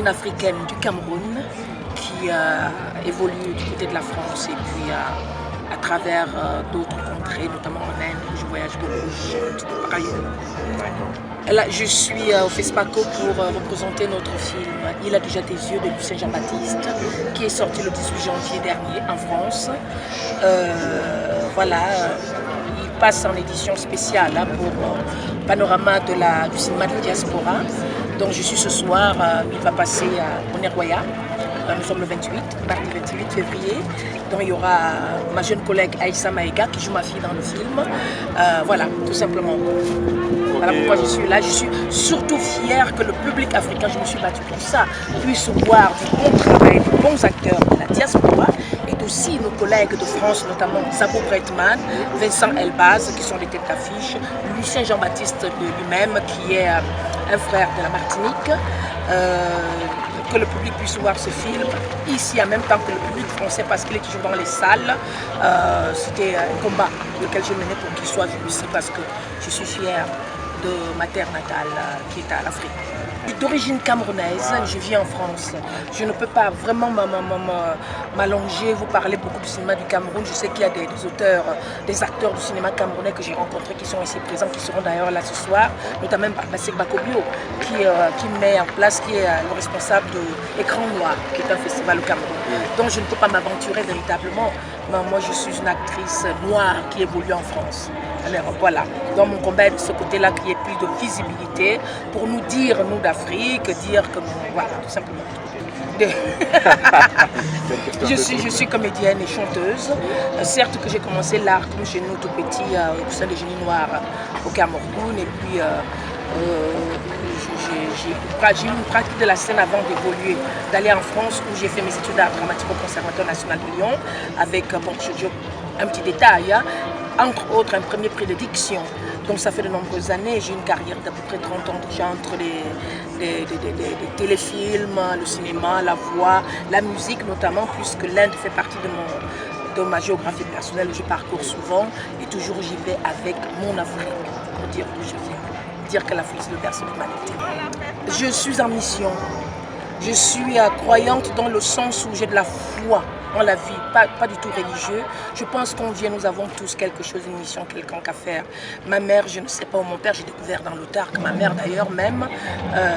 africaine du Cameroun qui évolue du côté de la France et puis à travers d'autres contrées, notamment en Inde où je voyage beaucoup par ailleurs. Là, je suis au FESPACO pour représenter notre film Il a déjà tes yeux de Lucien Jean-Baptiste qui est sorti le 18 janvier dernier en France. Voilà, il passe en édition spéciale hein, pour Panorama du cinéma de diaspora. Donc je suis ce soir, il va passer au Nerwaya. Nous sommes le 28, mardi 28 février. Donc il y aura ma jeune collègue Aïssa Maïga qui joue ma fille dans le film. Voilà, tout simplement. Voilà pourquoi je suis là. Je suis surtout fière que le public africain, je me suis battue pour ça, puisse voir du bon travail, de bons acteurs de la diaspora et aussi nos collègues de France, notamment Sabo Bretman, Vincent Elbaz, qui sont des têtes d'affiche, Lucien Jean-Baptiste lui-même, qui est un frère de la Martinique. Que le public puisse voir ce film ici en même temps que le public français parce qu'il est toujours dans les salles. C'était un combat lequel je menais pour qu'il soit vu ici parce que je suis fière de ma terre natale qui est à l'Afrique. D'origine camerounaise, je vis en France. Je ne peux pas vraiment m'allonger, vous parler beaucoup du cinéma du Cameroun. Je sais qu'il y a des auteurs, des acteurs du cinéma camerounais que j'ai rencontrés qui sont ici présents, qui seront d'ailleurs là ce soir, notamment par Bassek Bakobio, qui met en place, qui est le responsable de Écran Noir, qui est un festival au Cameroun. Donc je ne peux pas m'aventurer véritablement. Mais moi je suis une actrice noire qui évolue en France. Alors voilà, dans mon combat est de ce côté-là qu'il y ait plus de visibilité pour nous dire, nous d'Afrique, dire que voilà, tout simplement. je suis comédienne et chanteuse. Certes que j'ai commencé l'art comme chez nous tout petit au sein des Génies Noirs au Cameroun et puis j'ai eu une pratique de la scène avant d'évoluer, d'aller en France où j'ai fait mes études d'art dramatique au Conservatoire national de Lyon avec un petit détail. Hein, entre autres un premier prix de diction. Donc ça fait de nombreuses années, j'ai une carrière d'à peu près 30 ans déjà entre les téléfilms, le cinéma, la voix, la musique notamment, puisque l'Inde fait partie de ma géographie personnelle où je parcours souvent et toujours j'y vais avec mon Afrique, pour dire d'où je viens, dire que l'Afrique c'est le berceau de l'humanité. Je suis en mission, je suis croyante dans le sens où j'ai de la foi en la vie, pas du tout religieux. Je pense qu'on vient, nous avons tous quelque chose, une mission quelconque à faire. Ma mère, je ne sais pas, ou mon père, j'ai découvert dans le tard que ma mère d'ailleurs même,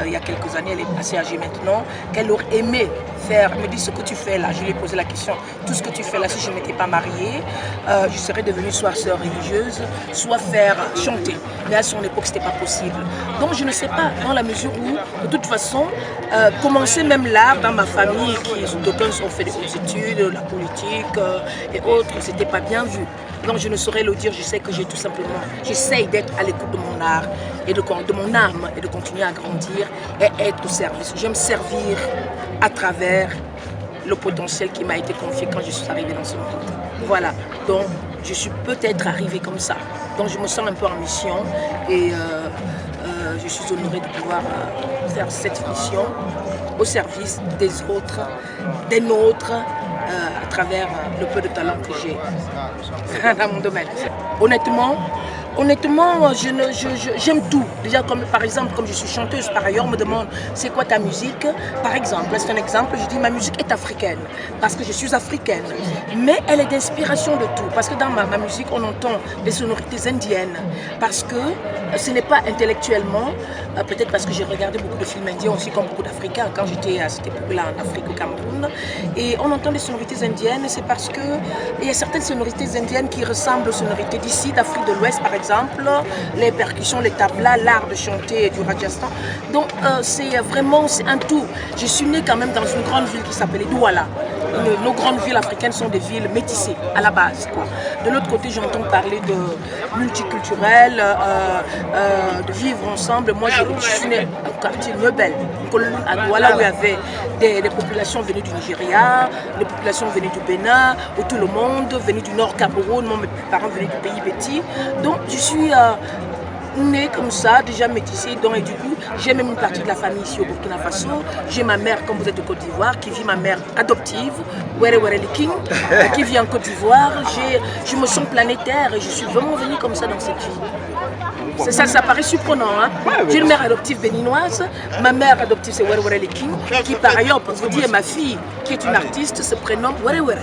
il y a quelques années, elle est assez âgée maintenant, qu'elle aurait aimé faire, me dit ce que tu fais là, je lui ai posé la question, tout ce que tu fais là, si je ne m'étais pas mariée, je serais devenue soit sœur religieuse, soit faire chanter. Mais à son époque, ce n'était pas possible. Donc je ne sais pas, dans la mesure où, de toute façon, commencer même l'art dans ma famille, qui d'aucuns ont fait des hautes études, la politique et autres, c'était pas bien vu. Donc je ne saurais le dire, je sais que j'ai tout simplement, j'essaye d'être à l'écoute de mon art et de mon âme et de continuer à grandir et être au service. J'aime servir à travers le potentiel qui m'a été confié quand je suis arrivée dans ce monde. Voilà, donc je suis peut-être arrivée comme ça. Donc je me sens un peu en mission et je suis honorée de pouvoir faire cette mission au service des autres, des nôtres, à travers le peu de talent que j'ai dans mon domaine. Honnêtement, j'aime tout. Déjà, par exemple, comme je suis chanteuse, par ailleurs, on me demande c'est quoi ta musique. Par exemple, c'est un exemple, je dis ma musique est africaine parce que je suis africaine. Mais elle est d'inspiration de tout. Parce que dans ma musique, on entend des sonorités indiennes. Parce que ce n'est pas intellectuellement, peut-être parce que j'ai regardé beaucoup de films indiens aussi, comme beaucoup d'Africains, quand j'étais à cette époque-là en Afrique, au Cameroun. Et on entend des sonorités indiennes, c'est parce qu'il y a certaines sonorités indiennes qui ressemblent aux sonorités d'ici, d'Afrique de l'Ouest, par exemple, les percussions, les tablas, l'art de chanter du Rajasthan. Donc c'est vraiment un tout. Je suis née quand même dans une grande ville qui s'appelait Douala. Nos grandes villes africaines sont des villes métissées à la base, quoi. De l'autre côté, j'entends parler de multiculturel, de vivre ensemble. Moi, je suis née au quartier Neubel, à Douala, où il y avait des populations venues du Nigeria, des populations venues du Bénin, où tout le monde venait du Nord Cameroun, mes parents venaient du pays Béti. Donc, je suis née comme ça, déjà métissée, donc et du coup, j'ai même une partie de la famille ici au Burkina Faso. J'ai ma mère, comme vous êtes de Côte d'Ivoire, qui vit ma mère adoptive, Were Were Liking, qui vit en Côte d'Ivoire. Je me sens planétaire et je suis vraiment venue comme ça dans cette vie. quoi. C'est ça, ça paraît surprenant. Hein? J'ai une mère adoptive béninoise, ma mère adoptive c'est Were Were Leking, qui par ailleurs, pour vous dire, ma fille, qui est une artiste, se prénomme Were Were.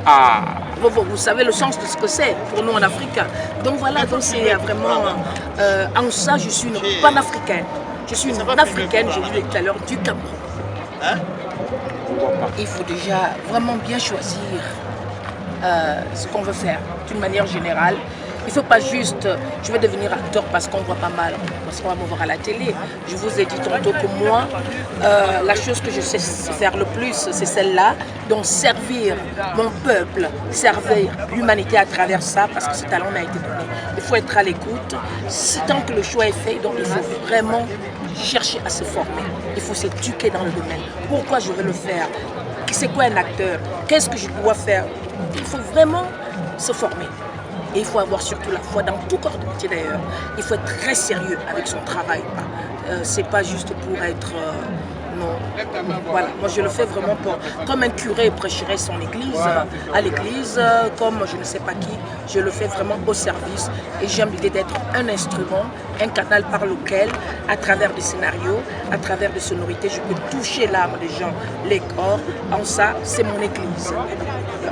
Ah. Vous savez le sens de ce que c'est pour nous en Afrique. Donc voilà, donc c'est vraiment, en ça je suis une panafricaine. Je suis une africaine, j'ai dit tout à l'heure, du Cameroun. Hein? Il faut déjà vraiment bien choisir ce qu'on veut faire d'une manière générale. Il ne faut pas juste, je vais devenir acteur parce qu'on voit pas mal, parce qu'on va me voir à la télé. Je vous ai dit tantôt que moi, la chose que je sais faire le plus, c'est celle-là, donc servir mon peuple, servir l'humanité à travers ça, parce que ce talent m'a été donné. Il faut être à l'écoute. Tant que le choix est fait, donc il faut vraiment chercher à se former. Il faut s'éduquer dans le domaine. Pourquoi je veux le faire? C'est quoi un acteur? Qu'est-ce que je dois faire? Il faut vraiment se former. Et il faut avoir surtout la foi dans tout corps de métier d'ailleurs. Il faut être très sérieux avec son travail. C'est pas juste pour être... non. Voilà, moi je le fais vraiment pour... Comme un curé prêcherait son église, à l'église, comme je ne sais pas qui, je le fais vraiment au service. Et j'aime l'idée d'être un instrument, un canal par lequel, à travers des scénarios, à travers des sonorités, je peux toucher l'âme des gens, les corps. En ça, c'est mon église.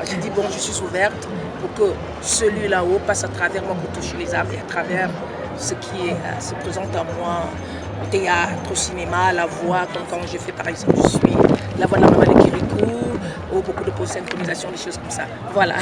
J'ai dit, bon, je suis ouverte pour que celui là-haut passe à travers moi pour toucher les âmes et à travers ce qui se présente à moi, au théâtre, au cinéma, la voix, comme quand je fais par exemple, je suis la voix de la maman de Kirikou, ou beaucoup de synchronisation, des choses comme ça. Voilà.